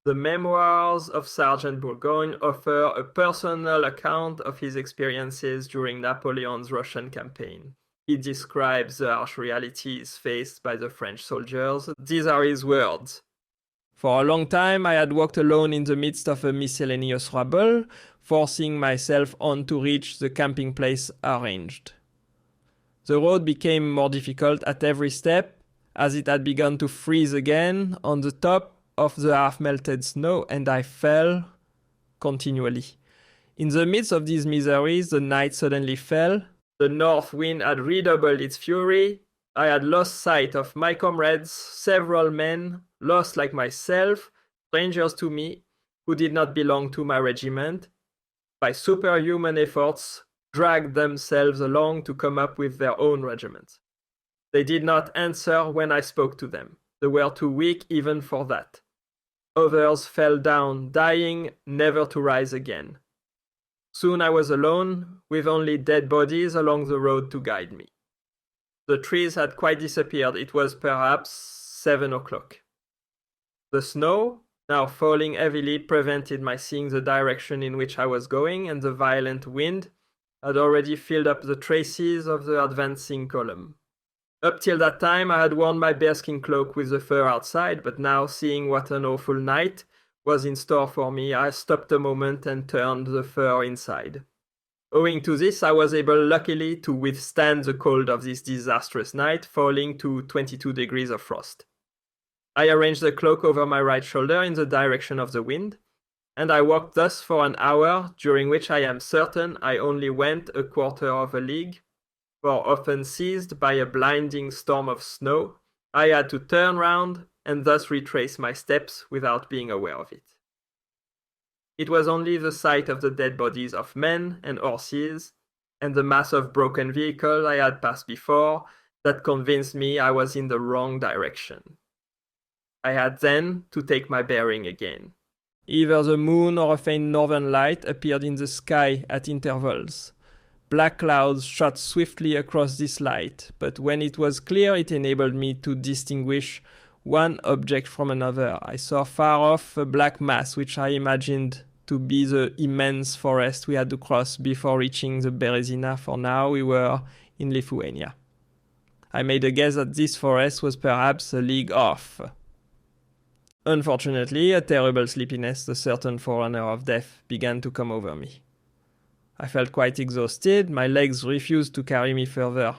The Memoirs of Sergeant Bourgogne offer a personal account of his experiences during Napoleon's Russian campaign. He describes the harsh realities faced by the French soldiers. These are his words. For a long time, I had walked alone in the midst of a miscellaneous rabble, forcing myself on to reach the camping place arranged. The road became more difficult at every step, as it had begun to freeze again on the top of the half-melted snow, and I fell continually. In the midst of these miseries, the night suddenly fell. The north wind had redoubled its fury. I had lost sight of my comrades, several men, lost like myself, strangers to me, who did not belong to my regiment, by superhuman efforts, dragged themselves along to come up with their own regiment. They did not answer when I spoke to them. They were too weak even for that. Others fell down, dying, never to rise again. Soon I was alone, with only dead bodies along the road to guide me. The trees had quite disappeared. It was perhaps 7 o'clock. The snow, now falling heavily, prevented my seeing the direction in which I was going, and the violent wind had already filled up the traces of the advancing column. Up till that time I had worn my bearskin cloak with the fur outside, but now, seeing what an awful night was in store for me, I stopped a moment and turned the fur inside. Owing to this, I was able luckily to withstand the cold of this disastrous night, falling to 22 degrees of frost. I arranged the cloak over my right shoulder in the direction of the wind, and I walked thus for an hour, during which I am certain I only went a quarter of a league, for often seized by a blinding storm of snow, I had to turn round and thus retrace my steps without being aware of it. It was only the sight of the dead bodies of men and horses, and the mass of broken vehicles I had passed before, that convinced me I was in the wrong direction. I had then to take my bearing again. Either the moon or a faint northern light appeared in the sky at intervals. Black clouds shot swiftly across this light, but when it was clear, it enabled me to distinguish one object from another. I saw far off a black mass, which I imagined to be the immense forest we had to cross before reaching the Berezina, for now we were in Lithuania. I made a guess that this forest was perhaps a league off. Unfortunately, a terrible sleepiness, the certain forerunner of death, began to come over me. I felt quite exhausted. My legs refused to carry me further.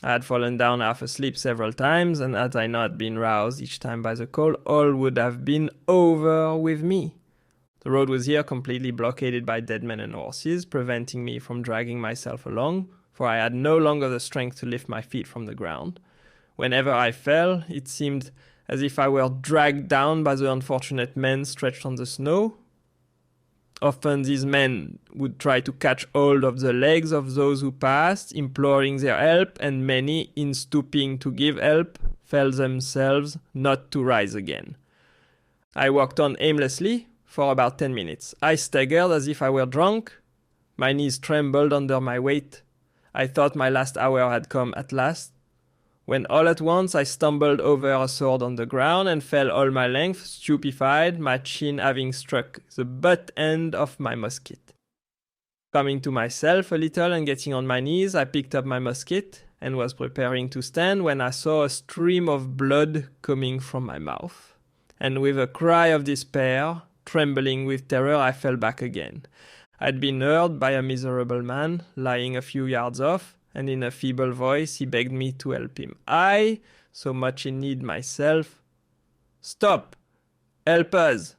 I had fallen down half asleep several times, and had I not been roused each time by the cold, all would have been over with me. The road was here completely blockaded by dead men and horses, preventing me from dragging myself along, for I had no longer the strength to lift my feet from the ground. Whenever I fell, it seemed as if I were dragged down by the unfortunate men stretched on the snow. Often these men would try to catch hold of the legs of those who passed, imploring their help, and many, in stooping to give help, fell themselves not to rise again. I walked on aimlessly for about 10 minutes. I staggered as if I were drunk. My knees trembled under my weight. I thought my last hour had come at last, when all at once I stumbled over a sword on the ground and fell all my length, stupefied, my chin having struck the butt end of my musket. Coming to myself a little and getting on my knees, I picked up my musket and was preparing to stand when I saw a stream of blood coming from my mouth. And with a cry of despair, trembling with terror, I fell back again. I had been heard by a miserable man lying a few yards off, and in a feeble voice he begged me to help him. I, so much in need myself, "Stop! Help us!"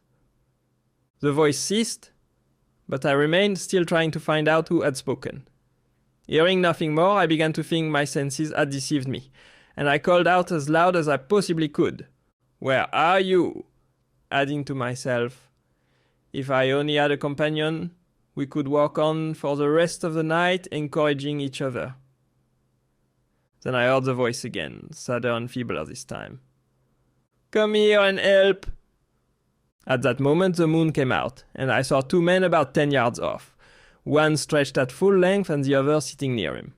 The voice ceased, but I remained, still trying to find out who had spoken. Hearing nothing more, I began to think my senses had deceived me, and I called out as loud as I possibly could, "Where are you?" adding to myself, "If I only had a companion, we could walk on for the rest of the night, encouraging each other." Then I heard the voice again, sadder and feebler this time. "Come here and help!" At that moment the moon came out, and I saw two men about 10 yards off, one stretched at full length and the other sitting near him.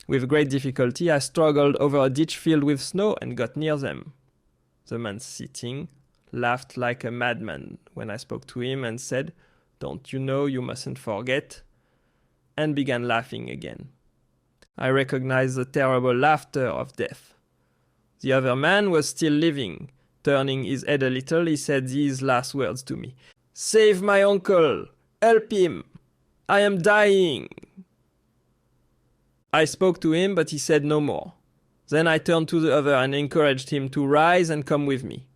With great difficulty I struggled over a ditch filled with snow and got near them. The man sitting laughed like a madman when I spoke to him and said, "Don't you know you mustn't forget?" and began laughing again. I recognized the terrible laughter of death. The other man was still living. Turning his head a little, he said these last words to me. "Save my uncle! Help him! I am dying!" I spoke to him, but he said no more. Then I turned to the other and encouraged him to rise and come with me.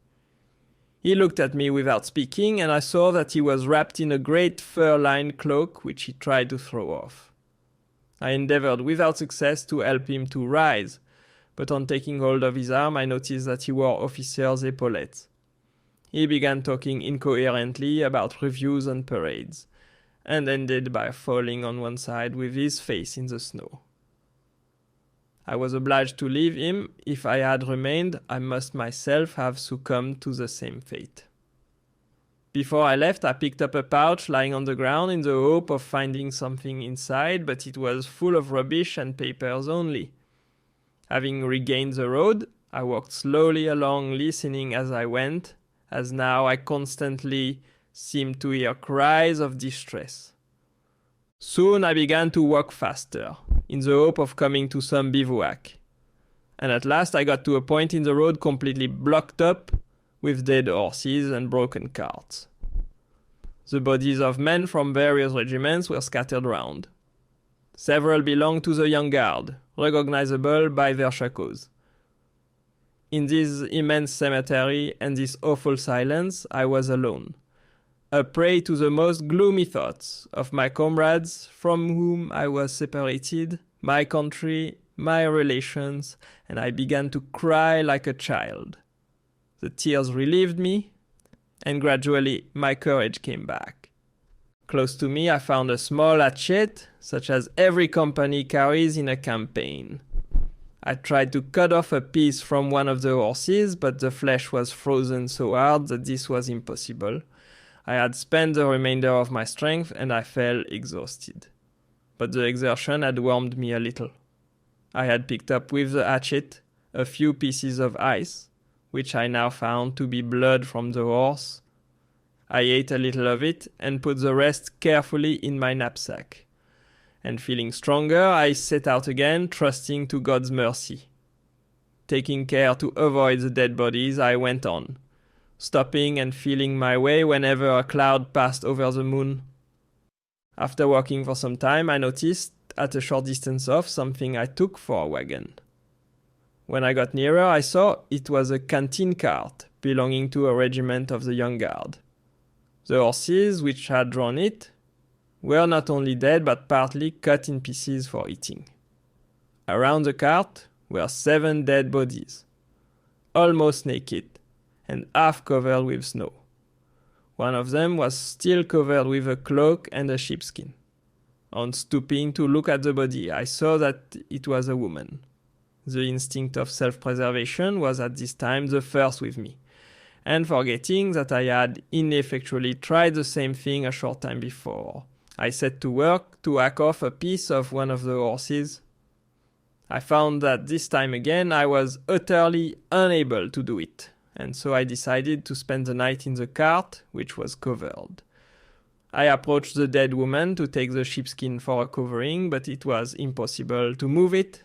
He looked at me without speaking, and I saw that he was wrapped in a great fur-lined cloak which he tried to throw off. I endeavored without success to help him to rise, but on taking hold of his arm I noticed that he wore officer's epaulettes. He began talking incoherently about reviews and parades, and ended by falling on one side with his face in the snow. I was obliged to leave him. If I had remained, I must myself have succumbed to the same fate. Before I left, I picked up a pouch lying on the ground in the hope of finding something inside, but it was full of rubbish and papers only. Having regained the road, I walked slowly along, listening as I went, as now I constantly seemed to hear cries of distress. Soon I began to walk faster, in the hope of coming to some bivouac. And at last I got to a point in the road completely blocked up with dead horses and broken carts. The bodies of men from various regiments were scattered round. Several belonged to the Young Guard, recognizable by their shakos. In this immense cemetery and this awful silence, I was alone, a prey to the most gloomy thoughts of my comrades from whom I was separated, my country, my relations, and I began to cry like a child. The tears relieved me, and gradually my courage came back. Close to me I found a small hatchet, such as every company carries in a campaign. I tried to cut off a piece from one of the horses, but the flesh was frozen so hard that this was impossible. I had spent the remainder of my strength and I fell exhausted. But the exertion had warmed me a little. I had picked up with the hatchet a few pieces of ice, which I now found to be blood from the horse. I ate a little of it and put the rest carefully in my knapsack. And feeling stronger, I set out again, trusting to God's mercy. Taking care to avoid the dead bodies, I went on, stopping and feeling my way whenever a cloud passed over the moon. After walking for some time, I noticed, at a short distance off, something I took for a wagon. When I got nearer, I saw it was a canteen cart belonging to a regiment of the Young Guard. The horses which had drawn it were not only dead but partly cut in pieces for eating. Around the cart were 7 dead bodies, almost naked, and half covered with snow. One of them was still covered with a cloak and a sheepskin. On stooping to look at the body, I saw that it was a woman. The instinct of self-preservation was at this time the first with me, and forgetting that I had ineffectually tried the same thing a short time before, I set to work to hack off a piece of one of the horses. I found that this time again I was utterly unable to do it, and so I decided to spend the night in the cart, which was covered. I approached the dead woman to take the sheepskin for a covering, but it was impossible to move it.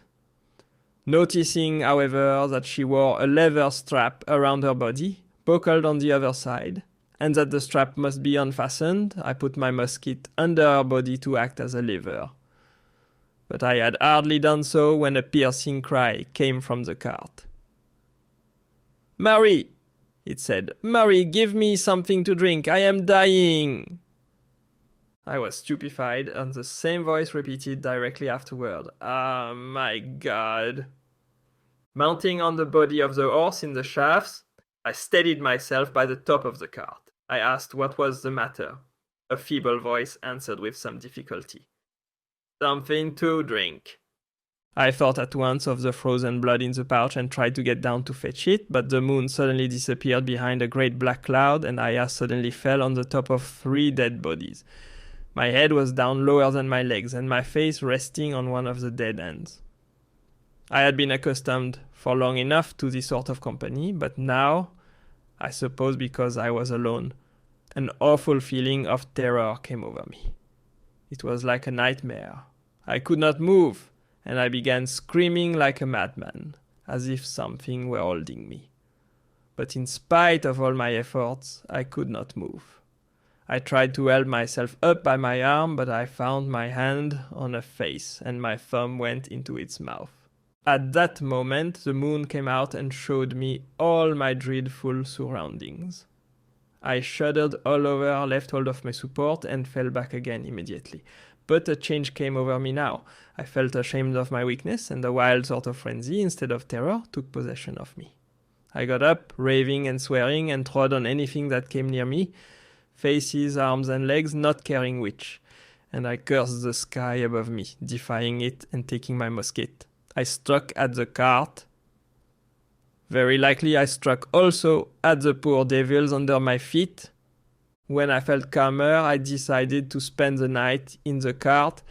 Noticing, however, that she wore a leather strap around her body, buckled on the other side, and that the strap must be unfastened, I put my musket under her body to act as a lever. But I had hardly done so when a piercing cry came from the cart. "Mary," it said, "Mary, give me something to drink. I am dying." I was stupefied, and the same voice repeated directly afterward, "Ah, my God." Mounting on the body of the horse in the shafts, I steadied myself by the top of the cart. I asked what was the matter. A feeble voice answered with some difficulty, "Something to drink." I thought at once of the frozen blood in the pouch and tried to get down to fetch it, but the moon suddenly disappeared behind a great black cloud, and I suddenly fell on the top of 3 dead bodies. My head was down lower than my legs, and my face resting on one of the dead ends. I had been accustomed for long enough to this sort of company, but now I suppose because I was alone. An awful feeling of terror came over me. It was like a nightmare. I could not move, and I began screaming like a madman, as if something were holding me. But in spite of all my efforts, I could not move. I tried to help myself up by my arm, but I found my hand on a face, and my thumb went into its mouth. At that moment, the moon came out and showed me all my dreadful surroundings. I shuddered all over, left hold of my support, and fell back again immediately. But a change came over me now. I felt ashamed of my weakness, and a wild sort of frenzy, instead of terror, took possession of me. I got up, raving and swearing, and trod on anything that came near me, faces, arms, and legs, not caring which. And I cursed the sky above me, defying it and taking my musket. I struck at the cart. Very likely I struck also at the poor devils under my feet. When I felt calmer, I decided to spend the night in the cart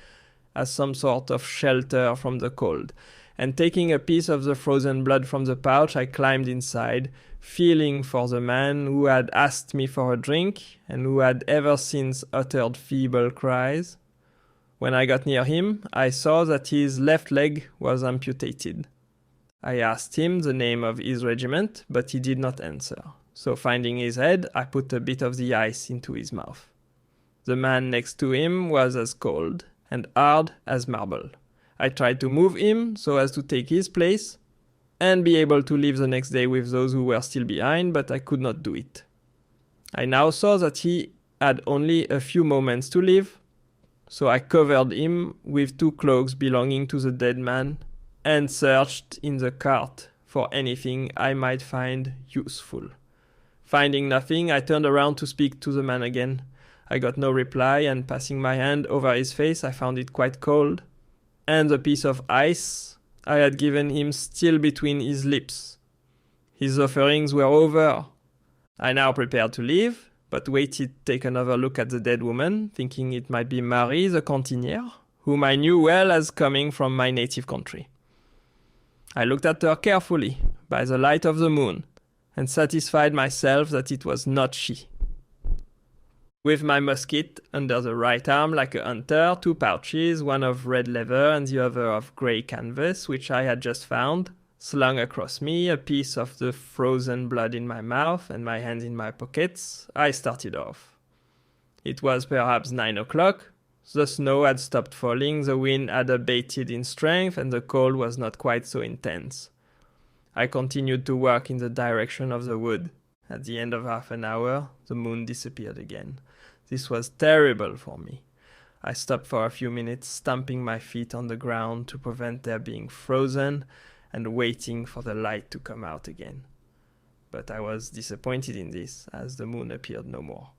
as some sort of shelter from the cold. And taking a piece of the frozen blood from the pouch, I climbed inside, feeling for the man who had asked me for a drink and who had ever since uttered feeble cries. When I got near him, I saw that his left leg was amputated. I asked him the name of his regiment, but he did not answer. So finding his head, I put a bit of the ice into his mouth. The man next to him was as cold and hard as marble. I tried to move him so as to take his place and be able to leave the next day with those who were still behind, but I could not do it. I now saw that he had only a few moments to live, so I covered him with 2 cloaks belonging to the dead man and searched in the cart for anything I might find useful. Finding nothing, I turned around to speak to the man again. I got no reply, and passing my hand over his face, I found it quite cold, and the piece of ice I had given him still between his lips. His offerings were over. I now prepared to leave, but waited to take another look at the dead woman, thinking it might be Marie the cantinière, whom I knew well as coming from my native country. I looked at her carefully, by the light of the moon, and satisfied myself that it was not she. With my musket under the right arm like a hunter, 2 pouches, one of red leather and the other of grey canvas, which I had just found, slung across me, a piece of the frozen blood in my mouth and my hands in my pockets, I started off. It was perhaps 9 o'clock. The snow had stopped falling, the wind had abated in strength, and the cold was not quite so intense. I continued to walk in the direction of the wood. At the end of half an hour, the moon disappeared again. This was terrible for me. I stopped for a few minutes, stamping my feet on the ground to prevent their being frozen, and waiting for the light to come out again. But I was disappointed in this, as the moon appeared no more.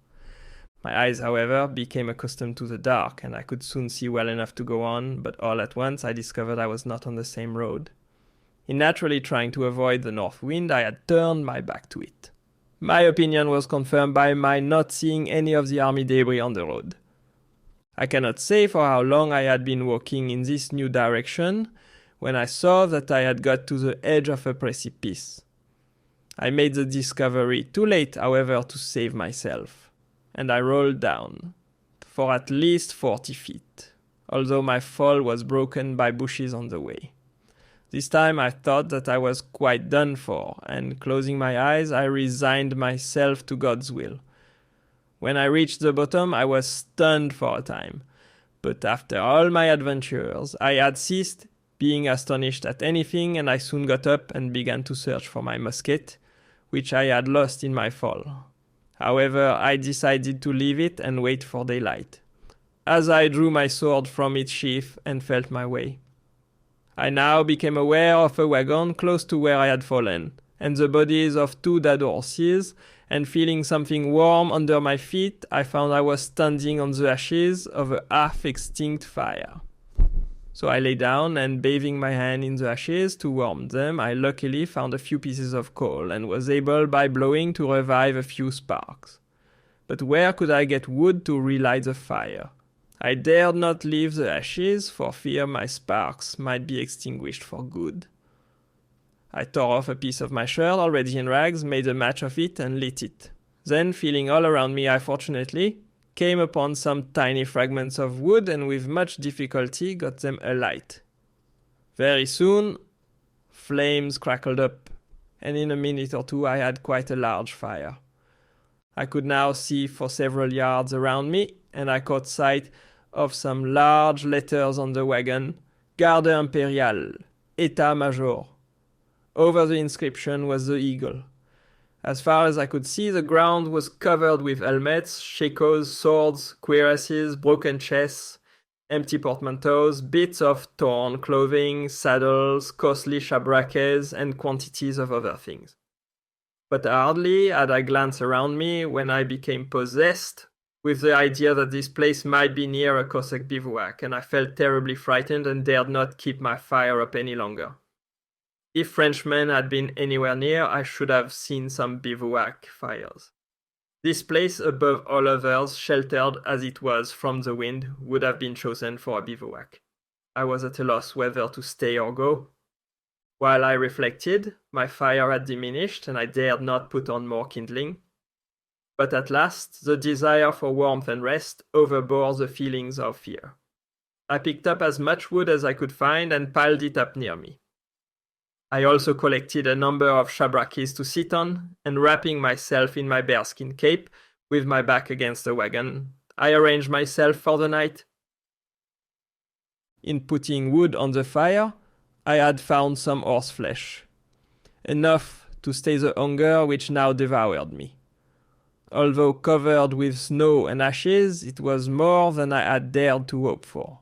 My eyes, however, became accustomed to the dark, and I could soon see well enough to go on, but all at once I discovered I was not on the same road. In naturally trying to avoid the north wind, I had turned my back to it. My opinion was confirmed by my not seeing any of the army debris on the road. I cannot say for how long I had been walking in this new direction, when I saw that I had got to the edge of a precipice. I made the discovery too late, however, to save myself, and I rolled down, for at least 40 feet, although my fall was broken by bushes on the way. This time I thought that I was quite done for, and closing my eyes, I resigned myself to God's will. When I reached the bottom, I was stunned for a time, but after all my adventures, I had ceased being astonished at anything, and I soon got up and began to search for my musket, which I had lost in my fall. However, I decided to leave it and wait for daylight, as I drew my sword from its sheath and felt my way. I now became aware of a wagon close to where I had fallen, and the bodies of 2 dead horses, and feeling something warm under my feet, I found I was standing on the ashes of a half-extinct fire. So I lay down, and bathing my hand in the ashes to warm them, I luckily found a few pieces of coal, and was able by blowing to revive a few sparks. But where could I get wood to relight the fire? I dared not leave the ashes, for fear my sparks might be extinguished for good. I tore off a piece of my shirt, already in rags, made a match of it, and lit it. Then, feeling all around me, I fortunately came upon some tiny fragments of wood and with much difficulty got them alight. Very soon, flames crackled up, and in a minute or two I had quite a large fire. I could now see for several yards around me, and I caught sight of some large letters on the wagon, Garde Impériale, État-Major. Over the inscription was the eagle. As far as I could see, the ground was covered with helmets, shakos, swords, cuirasses, broken chests, empty portmanteaus, bits of torn clothing, saddles, costly shabraques, and quantities of other things. But hardly had I glanced around me when I became possessed with the idea that this place might be near a Cossack bivouac, and I felt terribly frightened and dared not keep my fire up any longer. If Frenchmen had been anywhere near, I should have seen some bivouac fires. This place, above all others, sheltered as it was from the wind, would have been chosen for a bivouac. I was at a loss whether to stay or go. While I reflected, my fire had diminished and I dared not put on more kindling. But at last, the desire for warmth and rest overbore the feelings of fear. I picked up as much wood as I could find and piled it up near me. I also collected a number of shabraques to sit on, and wrapping myself in my bearskin cape, with my back against the wagon, I arranged myself for the night. In putting wood on the fire, I had found some horseflesh, enough to stay the hunger which now devoured me. Although covered with snow and ashes, it was more than I had dared to hope for.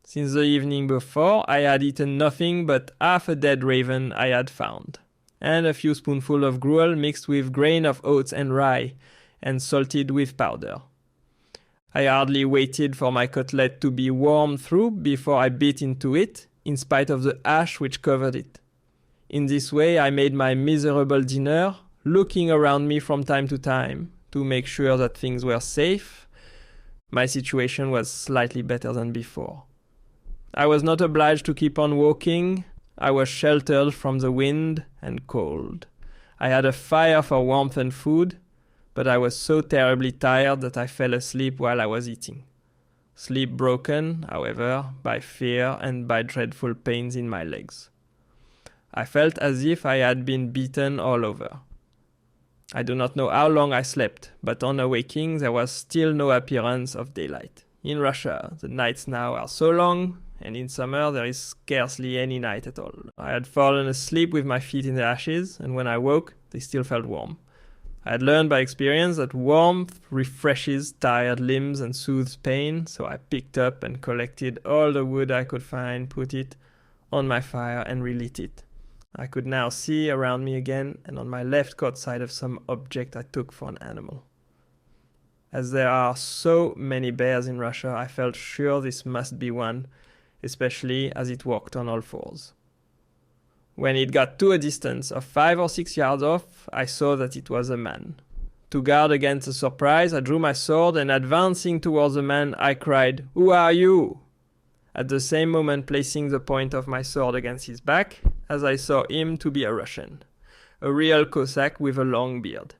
Since the evening before, I had eaten nothing but half a dead raven I had found, and a few spoonfuls of gruel mixed with grain of oats and rye, and salted with powder. I hardly waited for my cutlet to be warmed through before I bit into it, in spite of the ash which covered it. In this way I made my miserable dinner, looking around me from time to time, to make sure that things were safe. My situation was slightly better than before. I was not obliged to keep on walking. I was sheltered from the wind and cold. I had a fire for warmth and food, but I was so terribly tired that I fell asleep while I was eating. Sleep broken, however, by fear and by dreadful pains in my legs. I felt as if I had been beaten all over. I do not know how long I slept, but on awaking there was still no appearance of daylight. In Russia, the nights now are so long, and in summer there is scarcely any night at all. I had fallen asleep with my feet in the ashes, and when I woke, they still felt warm. I had learned by experience that warmth refreshes tired limbs and soothes pain, so I picked up and collected all the wood I could find, put it on my fire, and relit it. I could now see around me again, and on my left caught sight of some object I took for an animal. As there are so many bears in Russia, I felt sure this must be one, especially as it walked on all fours. When it got to a distance of 5 or 6 yards off, I saw that it was a man. To guard against a surprise, I drew my sword, and advancing towards the man, I cried, "Who are you?" At the same moment placing the point of my sword against his back, as I saw him to be a Russian, a real Cossack with a long beard.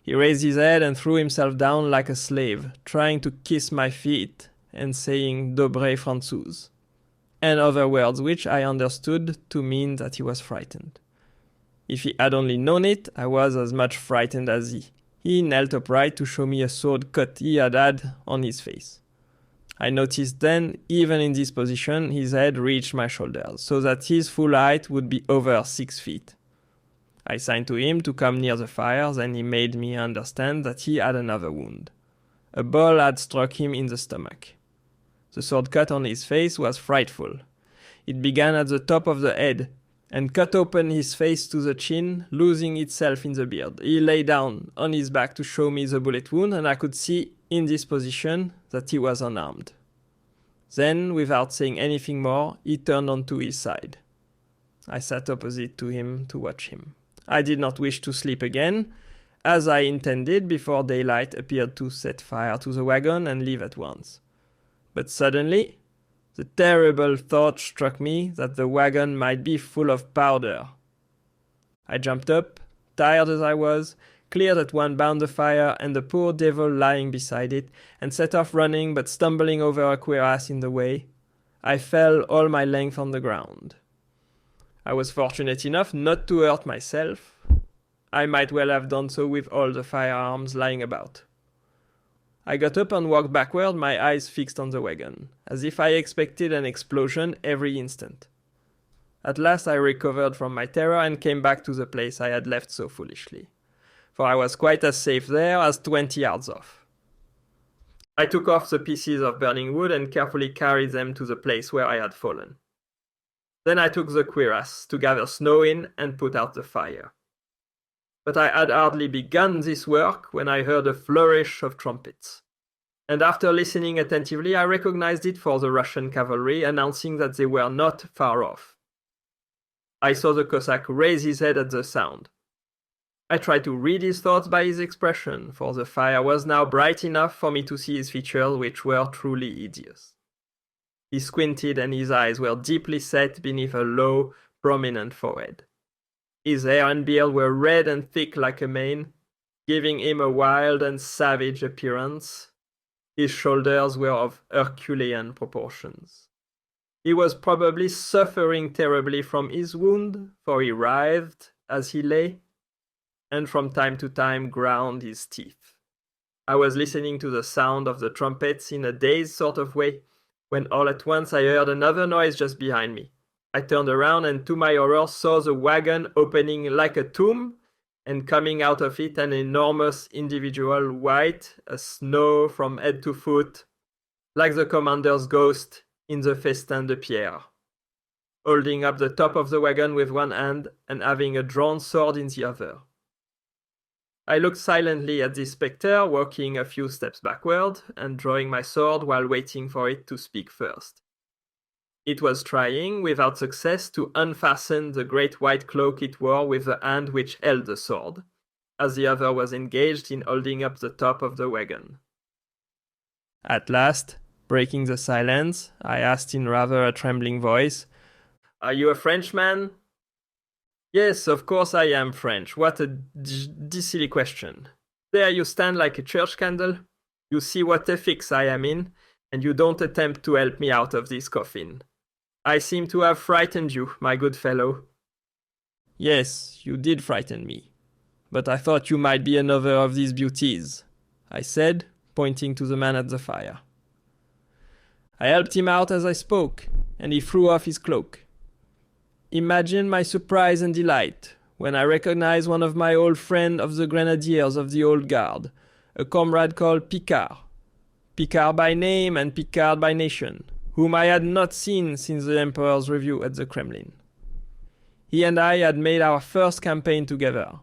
He raised his head and threw himself down like a slave, trying to kiss my feet and saying "Dobre Francouz," and other words which I understood to mean that he was frightened. If he had only known it, I was as much frightened as he. He knelt upright to show me a sword cut he had had on his face. I noticed then, even in this position, his head reached my shoulders, so that his full height would be over 6 feet. I signed to him to come near the fire, then he made me understand that he had another wound. A ball had struck him in the stomach. The sword cut on his face was frightful. It began at the top of the head, and cut open his face to the chin, losing itself in the beard. He lay down on his back to show me the bullet wound, and I could see in this position that he was unarmed. Then, without saying anything more, he turned onto his side. I sat opposite to him to watch him. I did not wish to sleep again, as I intended before daylight appeared to set fire to the wagon and leave at once. But suddenly, The terrible thought struck me that the wagon might be full of powder. I jumped up, tired as I was, cleared at one bound the fire and the poor devil lying beside it, and set off running, but stumbling over a cuirass in the way. I fell all my length on the ground. I was fortunate enough not to hurt myself. I might well have done so with all the firearms lying about. I got up and walked backward, my eyes fixed on the wagon, as if I expected an explosion every instant. At last I recovered from my terror and came back to the place I had left so foolishly, for I was quite as safe there as 20 yards off. I took off the pieces of burning wood and carefully carried them to the place where I had fallen. Then I took the cuirass to gather snow in and put out the fire. But I had hardly begun this work when I heard a flourish of trumpets. And after listening attentively, I recognized it for the Russian cavalry, announcing that they were not far off. I saw the Cossack raise his head at the sound. I tried to read his thoughts by his expression, for the fire was now bright enough for me to see his features, which were truly hideous. He squinted and his eyes were deeply set beneath a low, prominent forehead. His hair and beard were red and thick like a mane, giving him a wild and savage appearance. His shoulders were of Herculean proportions. He was probably suffering terribly from his wound, for he writhed as he lay, and from time to time ground his teeth. I was listening to the sound of the trumpets in a dazed sort of way, when all at once I heard another noise just behind me. I turned around and to my horror saw the wagon opening like a tomb, and coming out of it an enormous individual, white as snow from head to foot, like the commander's ghost in the Festin de Pierre, holding up the top of the wagon with one hand and having a drawn sword in the other. I looked silently at this spectre, walking a few steps backward and drawing my sword while waiting for it to speak first. It was trying, without success, to unfasten the great white cloak it wore with the hand which held the sword, as the other was engaged in holding up the top of the wagon. At last, breaking the silence, I asked in rather a trembling voice, "Are you a Frenchman?" "Yes, of course I am French. What a silly question. There you stand like a church candle. You see what a fix I am in, and you don't attempt to help me out of this coffin. I seem to have frightened you, my good fellow." "Yes, you did frighten me. But I thought you might be another of these beauties," I said, pointing to the man at the fire. I helped him out as I spoke, and he threw off his cloak. Imagine my surprise and delight when I recognized one of my old friends of the Grenadiers of the Old Guard, a comrade called Picard. Picard by name and Picard by nation, whom I had not seen since the Emperor's review at the Kremlin. He and I had made our first campaign together.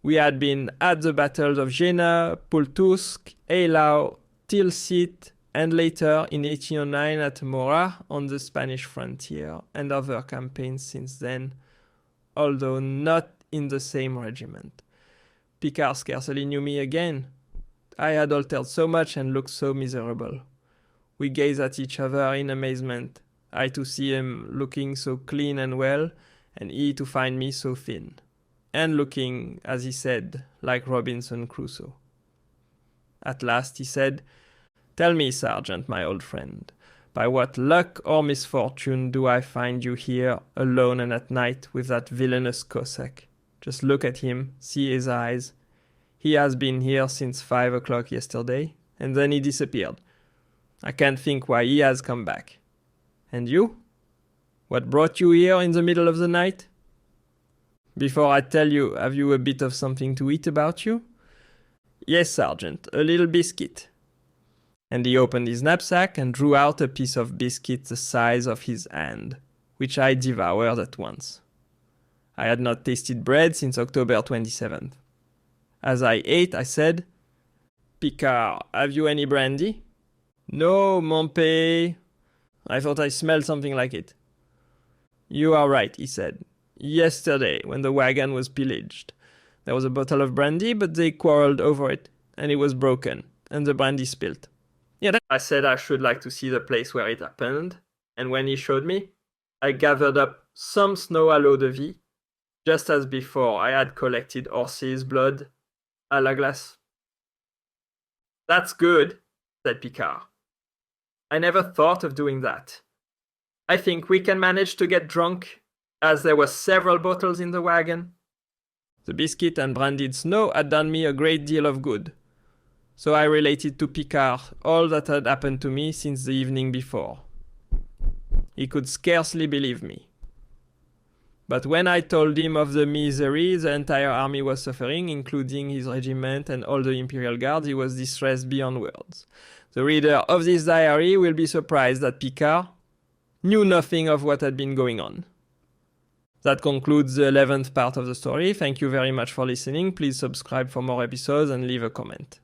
We had been at the battles of Jena, Pultusk, Eylau, Tilsit, and later in 1809 at Morat on the Spanish frontier, and other campaigns since then, although not in the same regiment. Picard scarcely knew me again. I had altered so much and looked so miserable. We gazed at each other in amazement, I to see him looking so clean and well, and he to find me so thin, and looking, as he said, like Robinson Crusoe. At last he said, "Tell me, Sergeant, my old friend, by what luck or misfortune do I find you here, alone and at night, with that villainous Cossack? Just look at him, see his eyes. He has been here since 5 o'clock yesterday, and then he disappeared. I can't think why he has come back. And you? What brought you here in the middle of the night? Before I tell you, have you a bit of something to eat about you?" "Yes, Sergeant, a little biscuit." And he opened his knapsack and drew out a piece of biscuit the size of his hand, which I devoured at once. I had not tasted bread since October 27th. As I ate, I said, "Picard, have you any brandy?" "No, mon père. I thought I smelled something like it." "You are right," he said. "Yesterday, when the wagon was pillaged, there was a bottle of brandy, but they quarreled over it, and it was broken, and the brandy spilt." "Yeah, I said I should like to see the place where it happened. And when he showed me, I gathered up some snow à l'eau de vie, just as before I had collected horses' blood à la glace. That's good, said Picard. I never thought of doing that. I think we can manage to get drunk, as there were several bottles in the wagon. The biscuit and brandied snow had done me a great deal of good, so I related to Picard all that had happened to me since the evening before. He could scarcely believe me. But when I told him of the misery the entire army was suffering, including his regiment and all the Imperial Guard, he was distressed beyond words. The reader of this diary will be surprised that Picard knew nothing of what had been going on. That concludes the 11th part of the story. Thank you very much for listening. Please subscribe for more episodes and leave a comment.